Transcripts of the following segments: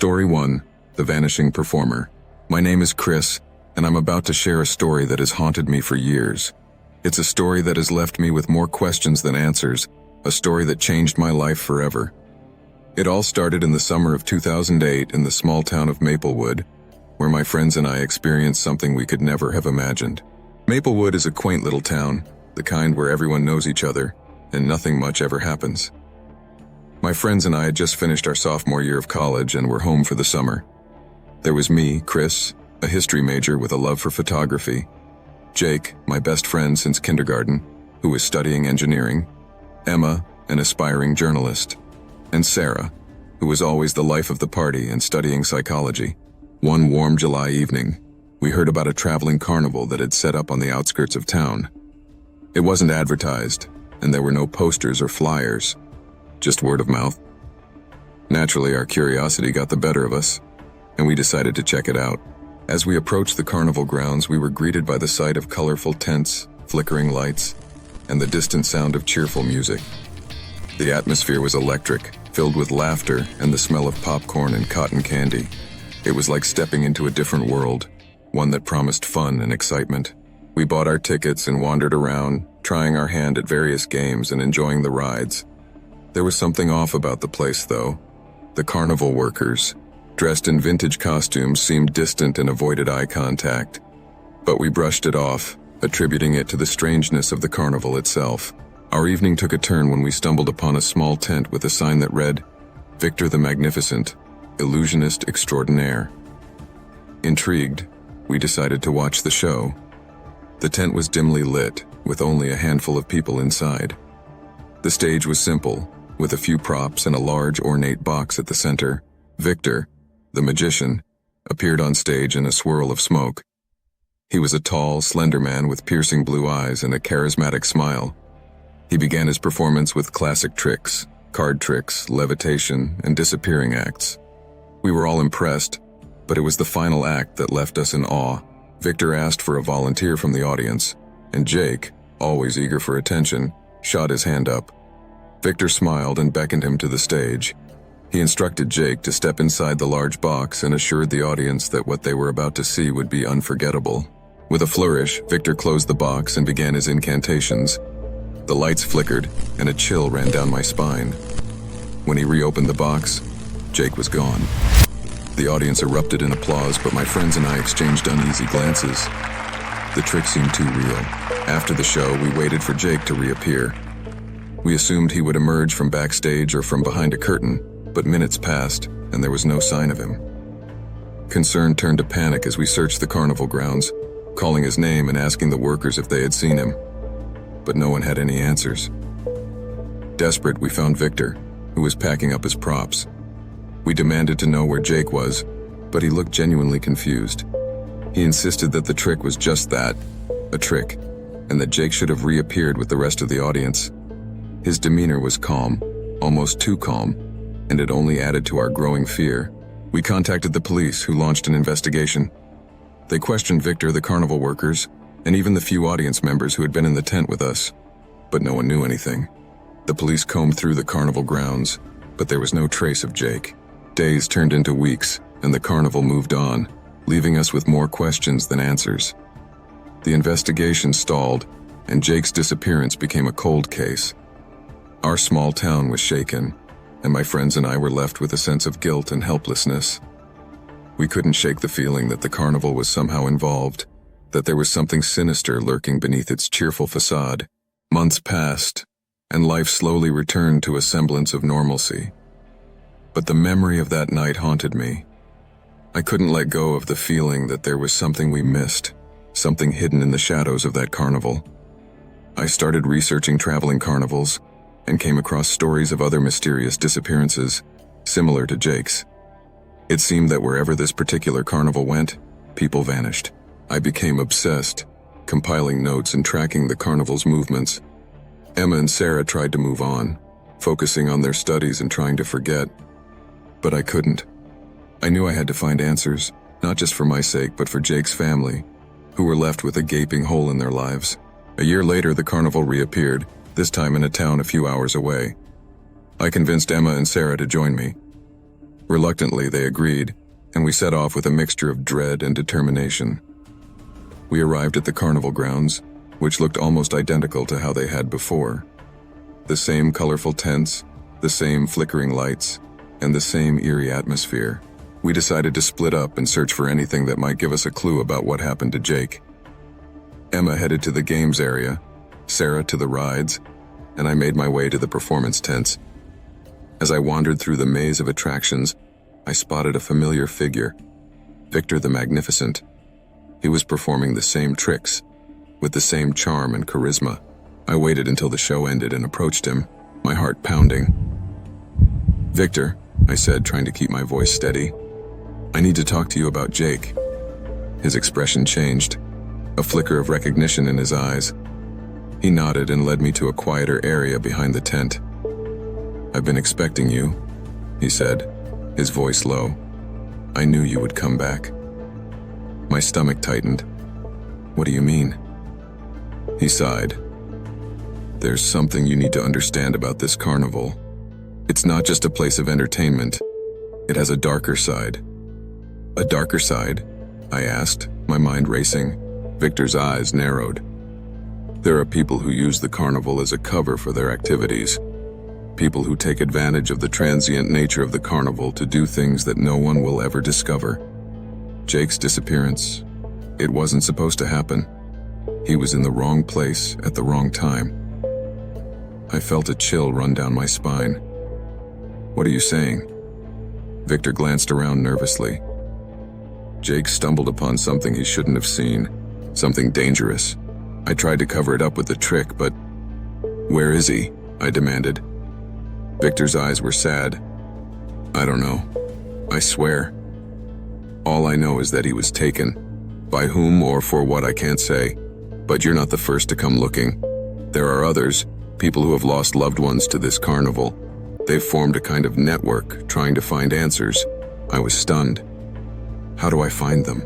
Story 1, The Vanishing Performer. My name is Chris, and I'm about to share a story that has haunted me for years. It's a story that has left me with more questions than answers, a story that changed my life forever. It all started in the summer of 2008 in the small town of Maplewood, where my friends and I experienced something we could never have imagined. Maplewood is a quaint little town, the kind where everyone knows each other, and nothing much ever happens. My friends and I had just finished our sophomore year of college and were home for the summer. There was me, Chris, a history major with a love for photography, Jake, my best friend since kindergarten, who was studying engineering, Emma, an aspiring journalist, and Sarah, who was always the life of the party and studying psychology. One warm July evening, we heard about a traveling carnival that had set up on the outskirts of town. It wasn't advertised, and there were no posters or flyers, just word of mouth. Naturally, our curiosity got the better of us, and we decided to check it out. As we approached the carnival grounds, we were greeted by the sight of colorful tents, flickering lights, and the distant sound of cheerful music. The atmosphere was electric, filled with laughter and the smell of popcorn and cotton candy. It was like stepping into a different world, one that promised fun and excitement. We bought our tickets and wandered around, trying our hand at various games and enjoying the rides. There was something off about the place, though. The carnival workers, dressed in vintage costumes, seemed distant and avoided eye contact. But we brushed it off, attributing it to the strangeness of the carnival itself. Our evening took a turn when we stumbled upon a small tent with a sign that read, "Victor the Magnificent, Illusionist Extraordinaire." Intrigued, we decided to watch the show. The tent was dimly lit, with only a handful of people inside. The stage was simple, with a few props and a large ornate box at the center. Victor, the magician, appeared on stage in a swirl of smoke. He was a tall, slender man with piercing blue eyes and a charismatic smile. He began his performance with classic tricks, card tricks, levitation, and disappearing acts. We were all impressed, but it was the final act that left us in awe. Victor asked for a volunteer from the audience, and Jake, always eager for attention, shot his hand up. Victor smiled and beckoned him to the stage. He instructed Jake to step inside the large box and assured the audience that what they were about to see would be unforgettable. With a flourish, Victor closed the box and began his incantations. The lights flickered, and a chill ran down my spine. When he reopened the box, Jake was gone. The audience erupted in applause, but my friends and I exchanged uneasy glances. The trick seemed too real. After the show, we waited for Jake to reappear. We assumed he would emerge from backstage or from behind a curtain, but minutes passed, and there was no sign of him. Concern turned to panic as we searched the carnival grounds, calling his name and asking the workers if they had seen him. But no one had any answers. Desperate, we found Victor, who was packing up his props. We demanded to know where Jake was, but he looked genuinely confused. He insisted that the trick was just that, a trick, and that Jake should have reappeared with the rest of the audience. His demeanor was calm, almost too calm, and it only added to our growing fear. We contacted the police, who launched an investigation. They questioned Victor, the carnival workers, and even the few audience members who had been in the tent with us, but no one knew anything. The police combed through the carnival grounds, but there was no trace of Jake. Days turned into weeks, and the carnival moved on, leaving us with more questions than answers. The investigation stalled, and Jake's disappearance became a cold case. Our small town was shaken, and my friends and I were left with a sense of guilt and helplessness. We couldn't shake the feeling that the carnival was somehow involved, that there was something sinister lurking beneath its cheerful facade. Months passed, and life slowly returned to a semblance of normalcy. But the memory of that night haunted me. I couldn't let go of the feeling that there was something we missed, something hidden in the shadows of that carnival. I started researching traveling carnivals, and came across stories of other mysterious disappearances, similar to Jake's. It seemed that wherever this particular carnival went, people vanished. I became obsessed, compiling notes and tracking the carnival's movements. Emma and Sarah tried to move on, focusing on their studies and trying to forget. But I couldn't. I knew I had to find answers, not just for my sake, but for Jake's family, who were left with a gaping hole in their lives. A year later, the carnival reappeared, this time in a town a few hours away. I convinced Emma and Sarah to join me. Reluctantly, they agreed, and we set off with a mixture of dread and determination. We arrived at the carnival grounds, which looked almost identical to how they had before. The same colorful tents, the same flickering lights, and the same eerie atmosphere. We decided to split up and search for anything that might give us a clue about what happened to Jake. Emma headed to the games area, Sarah to the rides, and I made my way to the performance tents. As I wandered through the maze of attractions, I spotted a familiar figure, Victor the Magnificent. He was performing the same tricks, with the same charm and charisma. I waited until the show ended and approached him, my heart pounding. "Victor," I said, trying to keep my voice steady, "I need to talk to you about Jake." His expression changed, a flicker of recognition in his eyes. He nodded and led me to a quieter area behind the tent. "I've been expecting you," he said, his voice low. "I knew you would come back." My stomach tightened. "What do you mean?" He sighed. "There's something you need to understand about this carnival. It's not just a place of entertainment. It has a darker side." "A darker side?" I asked, my mind racing. Victor's eyes narrowed. "There are people who use the carnival as a cover for their activities. People who take advantage of the transient nature of the carnival to do things that no one will ever discover. Jake's disappearance, it wasn't supposed to happen. He was in the wrong place at the wrong time." I felt a chill run down my spine. "What are you saying?" Victor glanced around nervously. "Jake stumbled upon something he shouldn't have seen, something dangerous. I tried to cover it up with the trick, but—" "Where is he?" I demanded. Victor's eyes were sad. "I don't know. I swear. All I know is that he was taken. By whom or for what I can't say. But you're not the first to come looking. There are others, people who have lost loved ones to this carnival. They've formed a kind of network, trying to find answers." I was stunned. "How do I find them?"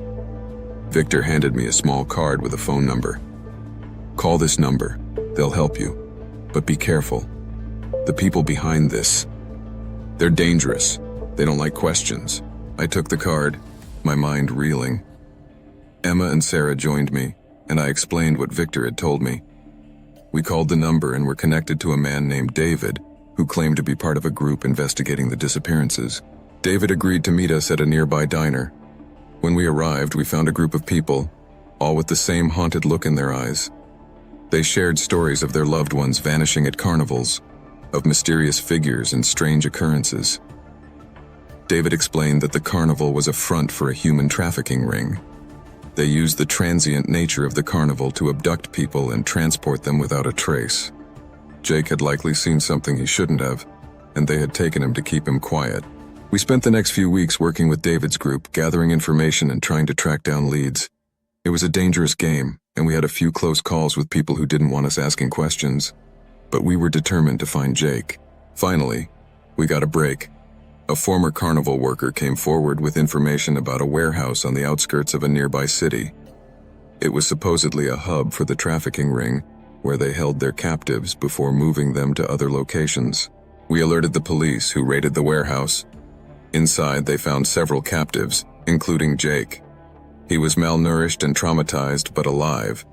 Victor handed me a small card with a phone number. "Call this number. They'll help you. But be careful. The people behind this, they're dangerous. They don't like questions." I took the card, my mind reeling. Emma and Sarah joined me, and I explained what Victor had told me. We called the number and were connected to a man named David, who claimed to be part of a group investigating the disappearances. David agreed to meet us at a nearby diner. When we arrived, we found a group of people, all with the same haunted look in their eyes. They shared stories of their loved ones vanishing at carnivals, of mysterious figures and strange occurrences. David explained that the carnival was a front for a human trafficking ring. They used the transient nature of the carnival to abduct people and transport them without a trace. Jake had likely seen something he shouldn't have, and they had taken him to keep him quiet. We spent the next few weeks working with David's group, gathering information and trying to track down leads. It was a dangerous game, and we had a few close calls with people who didn't want us asking questions. But we were determined to find Jake. Finally, we got a break. A former carnival worker came forward with information about a warehouse on the outskirts of a nearby city. It was supposedly a hub for the trafficking ring, where they held their captives before moving them to other locations. We alerted the police, who raided the warehouse. Inside, they found several captives, including Jake. He was malnourished and traumatized, but alive.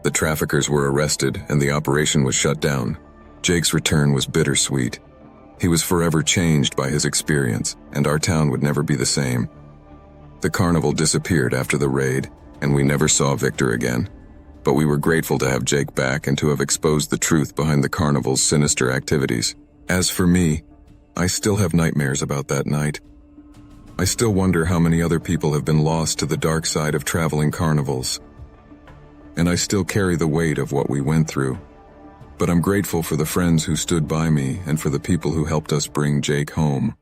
The traffickers were arrested, and the operation was shut down. Jake's return was bittersweet. He was forever changed by his experience, and our town would never be the same. The carnival disappeared after the raid, and we never saw Victor again. But we were grateful to have Jake back and to have exposed the truth behind the carnival's sinister activities. As for me, I still have nightmares about that night. I still wonder how many other people have been lost to the dark side of traveling carnivals. And I still carry the weight of what we went through. But I'm grateful for the friends who stood by me and for the people who helped us bring Jake home.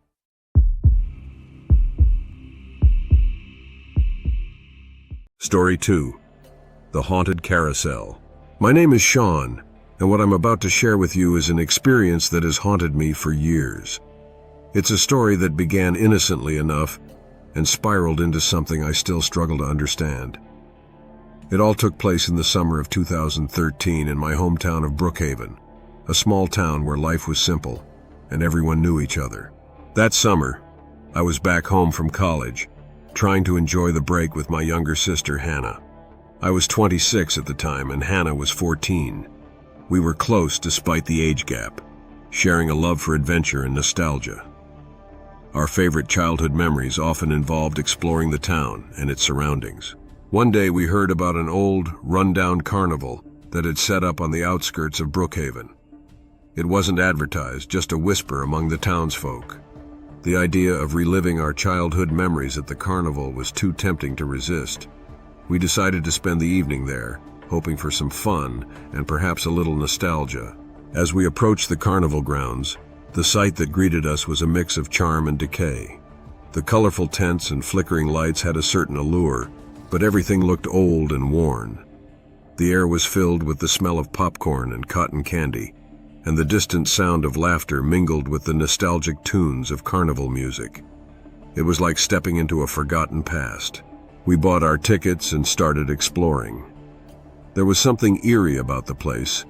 Story 2. The Haunted Carousel. My name is Sean, and what I'm about to share with you is an experience that has haunted me for years. It's a story that began innocently enough and spiraled into something I still struggle to understand. It all took place in the summer of 2013 in my hometown of Brookhaven, a small town where life was simple and everyone knew each other. That summer, I was back home from college, trying to enjoy the break with my younger sister, Hannah. I was 26 at the time and Hannah was 14. We were close despite the age gap, sharing a love for adventure and nostalgia. Our favorite childhood memories often involved exploring the town and its surroundings. One day we heard about an old, run-down carnival that had set up on the outskirts of Brookhaven. It wasn't advertised, just a whisper among the townsfolk. The idea of reliving our childhood memories at the carnival was too tempting to resist. We decided to spend the evening there, hoping for some fun and perhaps a little nostalgia. As we approached the carnival grounds, the sight that greeted us was a mix of charm and decay. The colorful tents and flickering lights had a certain allure, but everything looked old and worn. The air was filled with the smell of popcorn and cotton candy, and the distant sound of laughter mingled with the nostalgic tunes of carnival music. It was like stepping into a forgotten past. We bought our tickets and started exploring. There was something eerie about the place,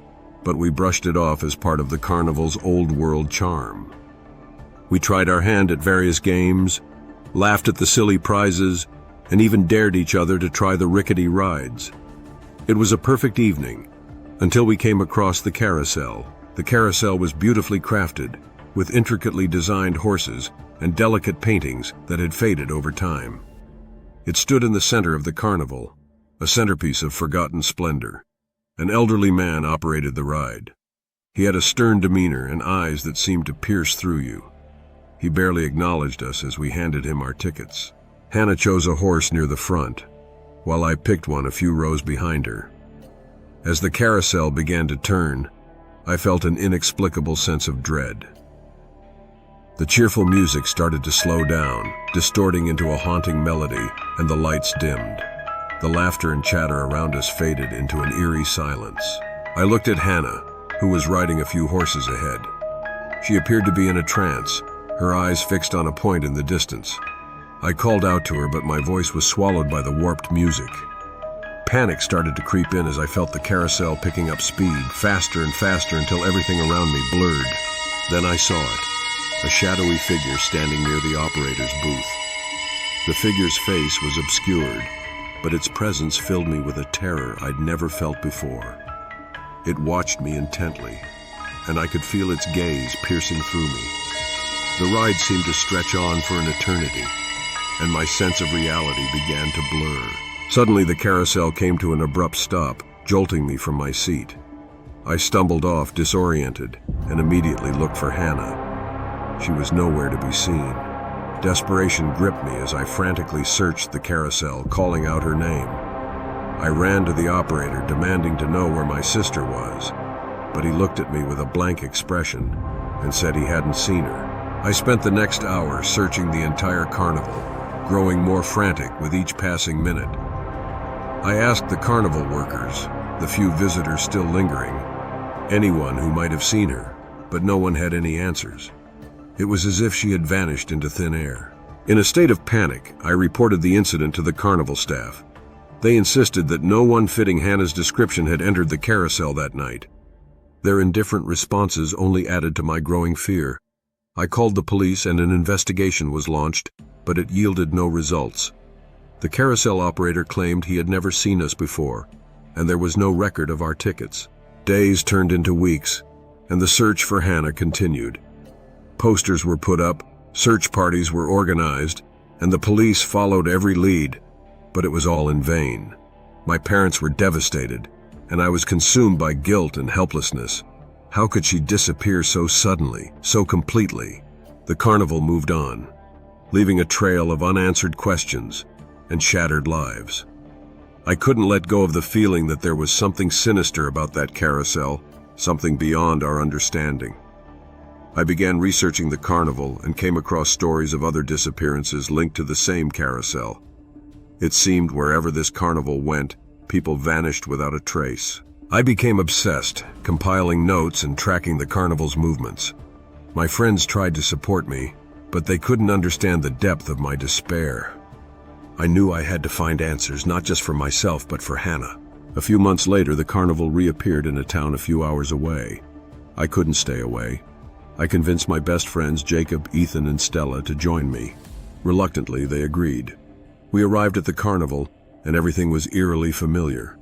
but we brushed it off as part of the carnival's old-world charm. We tried our hand at various games, laughed at the silly prizes, and even dared each other to try the rickety rides. It was a perfect evening, until we came across the Carousel. The Carousel was beautifully crafted, with intricately designed horses and delicate paintings that had faded over time. It stood in the center of the carnival, a centerpiece of forgotten splendor. An elderly man operated the ride. He had a stern demeanor and eyes that seemed to pierce through you. He barely acknowledged us as we handed him our tickets. Hannah chose a horse near the front, while I picked one a few rows behind her. As the carousel began to turn, I felt an inexplicable sense of dread. The cheerful music started to slow down, distorting into a haunting melody, and the lights dimmed. The laughter and chatter around us faded into an eerie silence. I looked at Hannah, who was riding a few horses ahead. She appeared to be in a trance, her eyes fixed on a point in the distance. I called out to her, but my voice was swallowed by the warped music. Panic started to creep in as I felt the carousel picking up speed, faster and faster until everything around me blurred. Then I saw it, a shadowy figure standing near the operator's booth. The figure's face was obscured, but its presence filled me with a terror I'd never felt before. It watched me intently, and I could feel its gaze piercing through me. The ride seemed to stretch on for an eternity, and my sense of reality began to blur. Suddenly, the carousel came to an abrupt stop, jolting me from my seat. I stumbled off, disoriented, and immediately looked for Hannah. She was nowhere to be seen. Desperation gripped me as I frantically searched the carousel, calling out her name. I ran to the operator, demanding to know where my sister was, but he looked at me with a blank expression and said he hadn't seen her. I spent the next hour searching the entire carnival, growing more frantic with each passing minute. I asked the carnival workers, the few visitors still lingering, anyone who might have seen her, but no one had any answers. It was as if she had vanished into thin air. In a state of panic, I reported the incident to the carnival staff. They insisted that no one fitting Hannah's description had entered the carousel that night. Their indifferent responses only added to my growing fear. I called the police and an investigation was launched, but it yielded no results. The carousel operator claimed he had never seen us before, and there was no record of our tickets. Days turned into weeks, and the search for Hannah continued. Posters were put up, search parties were organized, and the police followed every lead, but it was all in vain. My parents were devastated, and I was consumed by guilt and helplessness. How could she disappear so suddenly, so completely? The carnival moved on, leaving a trail of unanswered questions and shattered lives. I couldn't let go of the feeling that there was something sinister about that carousel, something beyond our understanding. I began researching the carnival and came across stories of other disappearances linked to the same carousel. It seemed wherever this carnival went, people vanished without a trace. I became obsessed, compiling notes and tracking the carnival's movements. My friends tried to support me, but they couldn't understand the depth of my despair. I knew I had to find answers, not just for myself, but for Hannah. A few months later, the carnival reappeared in a town a few hours away. I couldn't stay away. I convinced my best friends, Jacob, Ethan, and Stella, to join me. Reluctantly, they agreed. We arrived at the carnival, and everything was eerily familiar.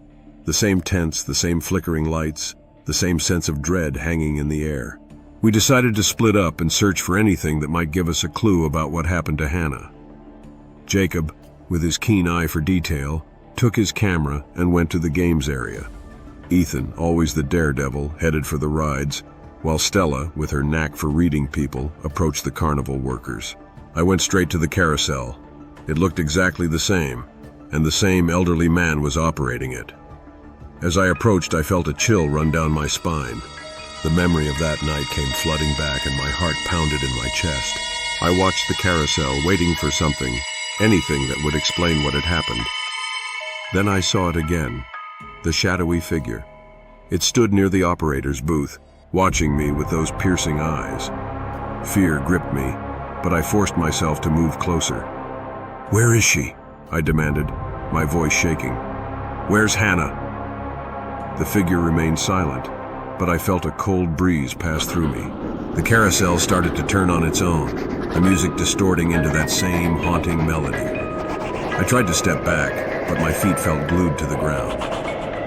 The same tents, the same flickering lights, the same sense of dread hanging in the air. We decided to split up and search for anything that might give us a clue about what happened to Hannah. Jacob, with his keen eye for detail, took his camera and went to the games area. Ethan, always the daredevil, headed for the rides, while Stella, with her knack for reading people, approached the carnival workers. I went straight to the carousel. It looked exactly the same, and the same elderly man was operating it. As I approached, I felt a chill run down my spine. The memory of that night came flooding back and my heart pounded in my chest. I watched the carousel, waiting for something, anything that would explain what had happened. Then I saw it again, the shadowy figure. It stood near the operator's booth, watching me with those piercing eyes. Fear gripped me, but I forced myself to move closer. "Where is she?" I demanded, my voice shaking. "Where's Hannah?" The figure remained silent, but I felt a cold breeze pass through me. The carousel started to turn on its own, the music distorting into that same haunting melody. I tried to step back, but my feet felt glued to the ground.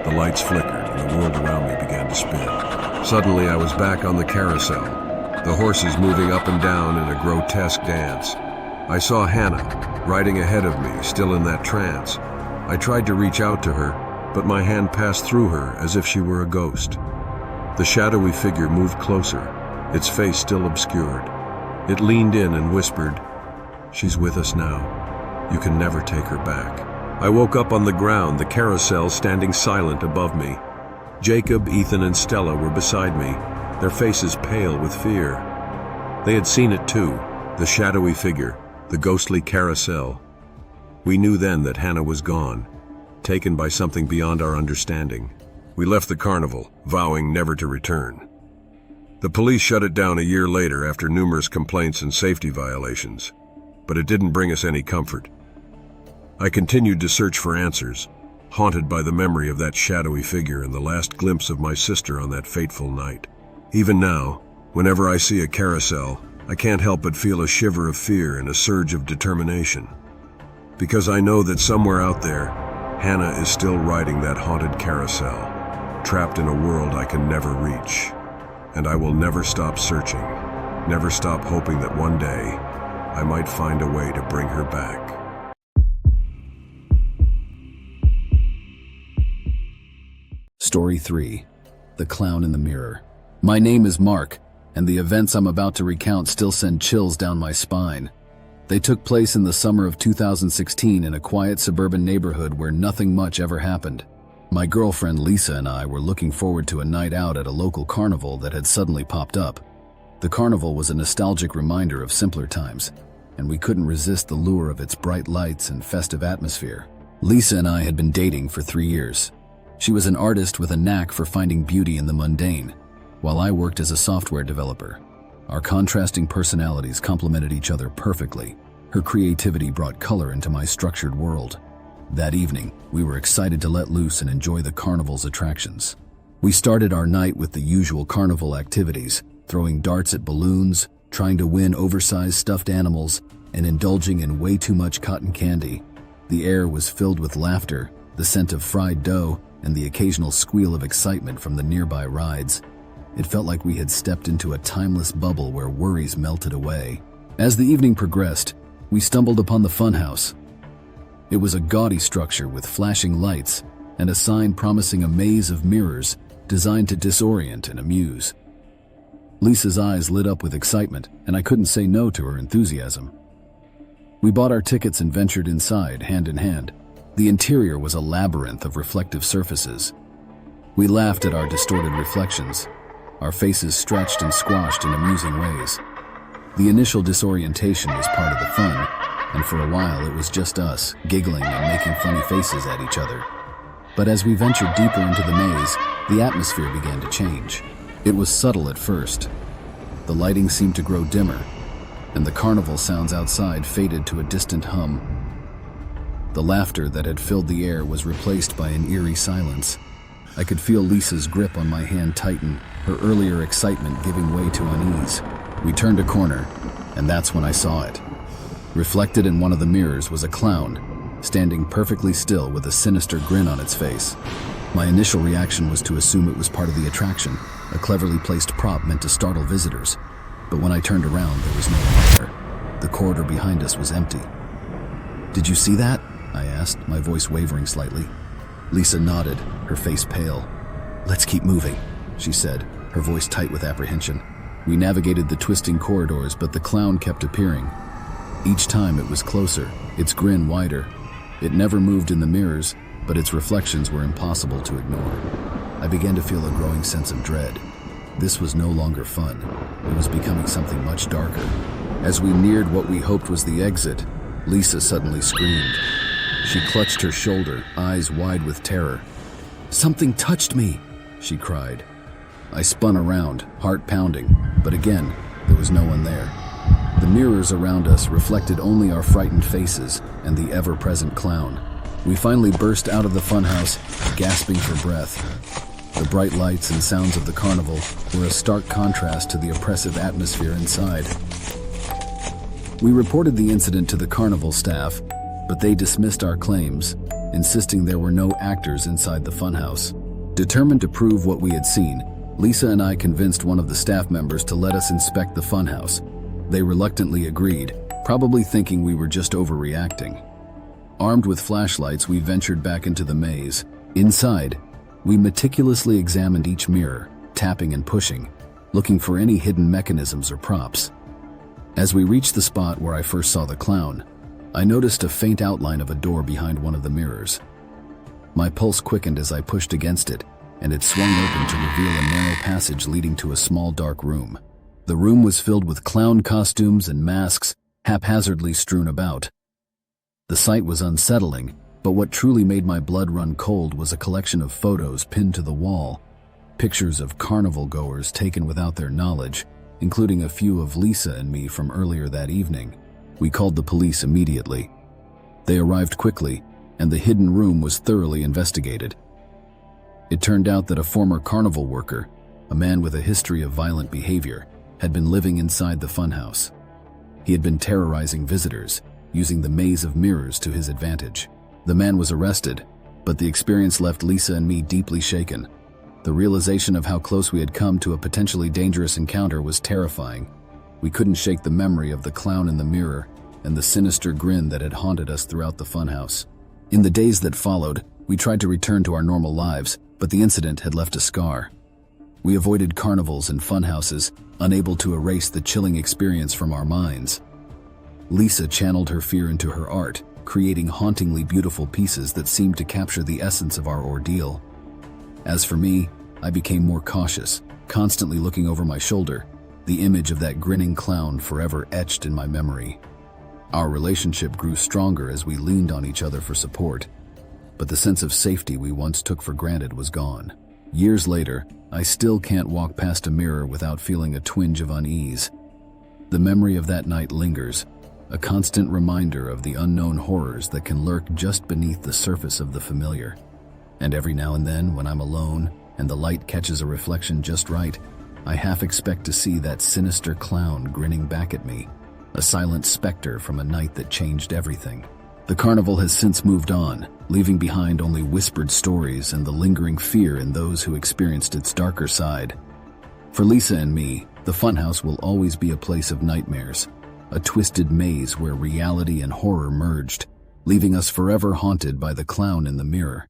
The lights flickered and the world around me began to spin. Suddenly I was back on the carousel, the horses moving up and down in a grotesque dance. I saw Hannah, riding ahead of me, still in that trance. I tried to reach out to her, but my hand passed through her as if she were a ghost. The shadowy figure moved closer, its face still obscured. It leaned in and whispered, "She's with us now. You can never take her back." I woke up on the ground, the carousel standing silent above me. Jacob, Ethan, and Stella were beside me, their faces pale with fear. They had seen it too, the shadowy figure, the ghostly carousel. We knew then that Hannah was gone, taken by something beyond our understanding. We left the carnival, vowing never to return. The police shut it down a year later after numerous complaints and safety violations, but it didn't bring us any comfort. I continued to search for answers, haunted by the memory of that shadowy figure and the last glimpse of my sister on that fateful night. Even now, whenever I see a carousel, I can't help but feel a shiver of fear and a surge of determination. Because I know that somewhere out there, Hannah is still riding that haunted carousel, trapped in a world I can never reach. And I will never stop searching, never stop hoping that one day I might find a way to bring her back. Story 3. The Clown in the Mirror. My name is Mark, and the events I'm about to recount still send chills down my spine. They took place in the summer of 2016 in a quiet suburban neighborhood where nothing much ever happened. My girlfriend Lisa and I were looking forward to a night out at a local carnival that had suddenly popped up. The carnival was a nostalgic reminder of simpler times, and we couldn't resist the lure of its bright lights and festive atmosphere. Lisa and I had been dating for 3 years. She was an artist with a knack for finding beauty in the mundane, while I worked as a software developer. Our contrasting personalities complemented each other perfectly. Her creativity brought color into my structured world. That evening, we were excited to let loose and enjoy the carnival's attractions. We started our night with the usual carnival activities, throwing darts at balloons, trying to win oversized stuffed animals, and indulging in way too much cotton candy. The air was filled with laughter, the scent of fried dough, and the occasional squeal of excitement from the nearby rides. It felt like we had stepped into a timeless bubble where worries melted away. As the evening progressed, we stumbled upon the funhouse. It was a gaudy structure with flashing lights and a sign promising a maze of mirrors designed to disorient and amuse. Lisa's eyes lit up with excitement, and I couldn't say no to her enthusiasm. We bought our tickets and ventured inside, hand in hand. The interior was a labyrinth of reflective surfaces. We laughed at our distorted reflections, our faces stretched and squashed in amusing ways. The initial disorientation was part of the fun, and for a while it was just us, giggling and making funny faces at each other. But as we ventured deeper into the maze, the atmosphere began to change. It was subtle at first. The lighting seemed to grow dimmer, and the carnival sounds outside faded to a distant hum. The laughter that had filled the air was replaced by an eerie silence. I could feel Lisa's grip on my hand tighten, her earlier excitement giving way to unease. We turned a corner, and that's when I saw it. Reflected in one of the mirrors was a clown, standing perfectly still with a sinister grin on its face. My initial reaction was to assume it was part of the attraction, a cleverly placed prop meant to startle visitors. But when I turned around, there was no one there. The corridor behind us was empty. "Did you see that?" I asked, my voice wavering slightly. Lisa nodded, her face pale. "Let's keep moving," she said, her voice tight with apprehension. We navigated the twisting corridors, but the clown kept appearing. Each time it was closer, its grin wider. It never moved in the mirrors, but its reflections were impossible to ignore. I began to feel a growing sense of dread. This was no longer fun. It was becoming something much darker. As we neared what we hoped was the exit, Lisa suddenly screamed. She clutched her shoulder, eyes wide with terror. "Something touched me!" she cried. I spun around, heart pounding, but again, there was no one there. The mirrors around us reflected only our frightened faces and the ever-present clown. We finally burst out of the funhouse, gasping for breath. The bright lights and sounds of the carnival were a stark contrast to the oppressive atmosphere inside. We reported the incident to the carnival staff, but they dismissed our claims, insisting there were no actors inside the funhouse. Determined to prove what we had seen, Lisa and I convinced one of the staff members to let us inspect the funhouse. They reluctantly agreed, probably thinking we were just overreacting. Armed with flashlights, we ventured back into the maze. Inside, we meticulously examined each mirror, tapping and pushing, looking for any hidden mechanisms or props. As we reached the spot where I first saw the clown, I noticed a faint outline of a door behind one of the mirrors. My pulse quickened as I pushed against it, and it swung open to reveal a narrow passage leading to a small dark room. The room was filled with clown costumes and masks, haphazardly strewn about. The sight was unsettling, but what truly made my blood run cold was a collection of photos pinned to the wall. Pictures of carnival goers taken without their knowledge, including a few of Lisa and me from earlier that evening. We called the police immediately. They arrived quickly, and the hidden room was thoroughly investigated. It turned out that a former carnival worker, a man with a history of violent behavior, had been living inside the funhouse. He had been terrorizing visitors, using the maze of mirrors to his advantage. The man was arrested, but the experience left Lisa and me deeply shaken. The realization of how close we had come to a potentially dangerous encounter was terrifying. We couldn't shake the memory of the clown in the mirror and the sinister grin that had haunted us throughout the funhouse. In the days that followed, we tried to return to our normal lives, but the incident had left a scar. We avoided carnivals and funhouses, unable to erase the chilling experience from our minds. Lisa channeled her fear into her art, creating hauntingly beautiful pieces that seemed to capture the essence of our ordeal. As for me, I became more cautious, constantly looking over my shoulder, the image of that grinning clown forever etched in my memory. Our relationship grew stronger as we leaned on each other for support, but the sense of safety we once took for granted was gone. Years later, I still can't walk past a mirror without feeling a twinge of unease. The memory of that night lingers, a constant reminder of the unknown horrors that can lurk just beneath the surface of the familiar. And every now and then, when I'm alone and the light catches a reflection just right, I half expect to see that sinister clown grinning back at me, a silent specter from a night that changed everything. The carnival has since moved on, leaving behind only whispered stories and the lingering fear in those who experienced its darker side. For Lisa and me, the funhouse will always be a place of nightmares, a twisted maze where reality and horror merged, leaving us forever haunted by the clown in the mirror.